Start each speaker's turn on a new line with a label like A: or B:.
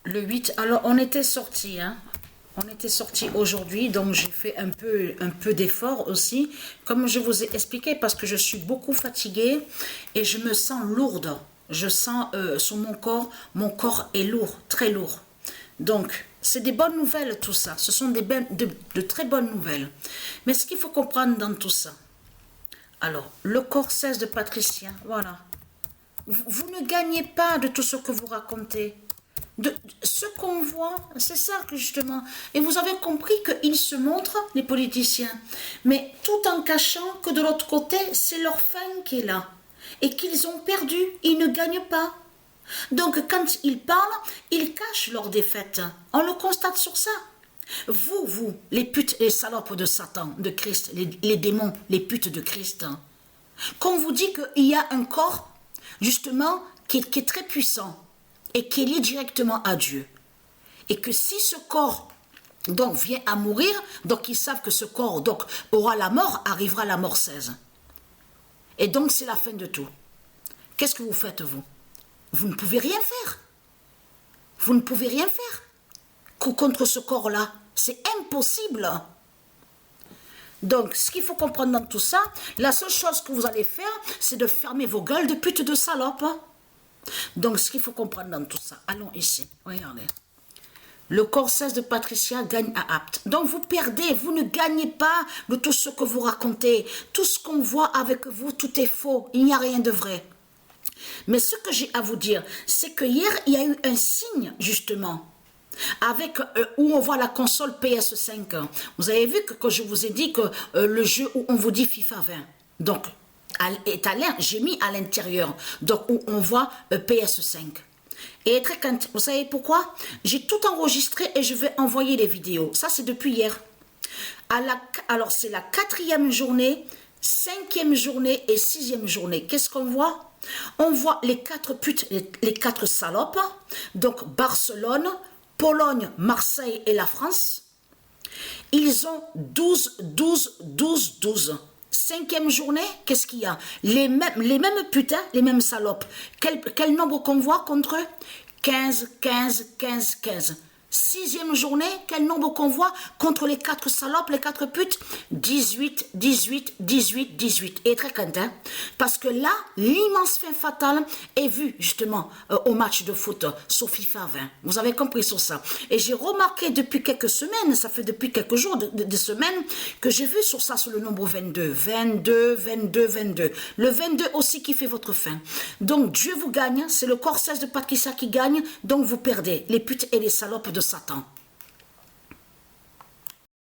A: Le 8, alors on était sortis, hein. On était sortis aujourd'hui, donc j'ai fait un peu d'effort aussi, comme je vous ai expliqué, parce que je suis beaucoup fatiguée et je me sens lourde. Je sens sur mon corps est lourd, très lourd. Donc, c'est des bonnes nouvelles tout ça, ce sont de très bonnes nouvelles. Mais ce qu'il faut comprendre dans tout ça, alors, le corps 16 de Patricia, voilà. Vous ne gagnez pas de tout ce que vous racontez. De ce qu'on voit, c'est ça que justement. Et vous avez compris qu'ils se montrent, les politiciens, mais tout en cachant que de l'autre côté, c'est leur fin qui est là. Et qu'ils ont perdu, ils ne gagnent pas. Donc quand ils parlent, ils cachent leur défaite. On le constate sur ça. Vous, les putes, les salopes de Satan, de Christ, les démons, les putes de Christ, qu'on vous dit qu'il y a un corps, justement, qui est très puissant et qui est lié directement à Dieu. Et que si ce corps, donc, vient à mourir, donc ils savent que ce corps, donc, aura la mort, arrivera la mort 16. Et donc, c'est la fin de tout. Qu'est-ce que vous faites, vous? Vous ne pouvez rien faire. Vous ne pouvez rien faire contre ce corps-là. C'est impossible. Donc, ce qu'il faut comprendre dans tout ça, la seule chose que vous allez faire, c'est de fermer vos gueules de pute de salope. Donc, ce qu'il faut comprendre dans tout ça, allons ici, regardez. Le corps 16 de Patricia gagne à Apt. Donc, vous perdez, vous ne gagnez pas de tout ce que vous racontez. Tout ce qu'on voit avec vous, tout est faux. Il n'y a rien de vrai. Mais ce que j'ai à vous dire, c'est que hier, il y a eu un signe, justement, avec où on voit la console PS5. Vous avez vu que je vous ai dit que le jeu où on vous dit FIFA 20, donc, j'ai mis à l'intérieur, donc où on voit PS5. Et très quand, vous savez pourquoi? J'ai tout enregistré et je vais envoyer les vidéos. Ça, c'est depuis hier. Alors, c'est la 4e journée, 5e journée et 6e journée. Qu'est-ce qu'on voit? On voit les 4 putes, les 4 salopes. Donc, Barcelone, Pologne, Marseille et la France. Ils ont 12. 5e journée, qu'est-ce qu'il y a? Les mêmes putains, les mêmes salopes. Quel nombre qu'on voit contre eux? 15. 6e journée, quel nombre qu'on voit contre les 4 salopes, les 4 putes? 18. Et très content, parce que là, l'immense fin fatale est vue justement au match de foot sur FIFA 20. Vous avez compris sur ça. Et j'ai remarqué depuis quelques semaines, ça fait depuis quelques jours, des semaines, que j'ai vu sur ça, sur le nombre 22. 22. Le 22 aussi qui fait votre fin. Donc Dieu vous gagne, c'est le corps 16 de Patricia qui gagne, donc vous perdez, les putes et les salopes de Satan.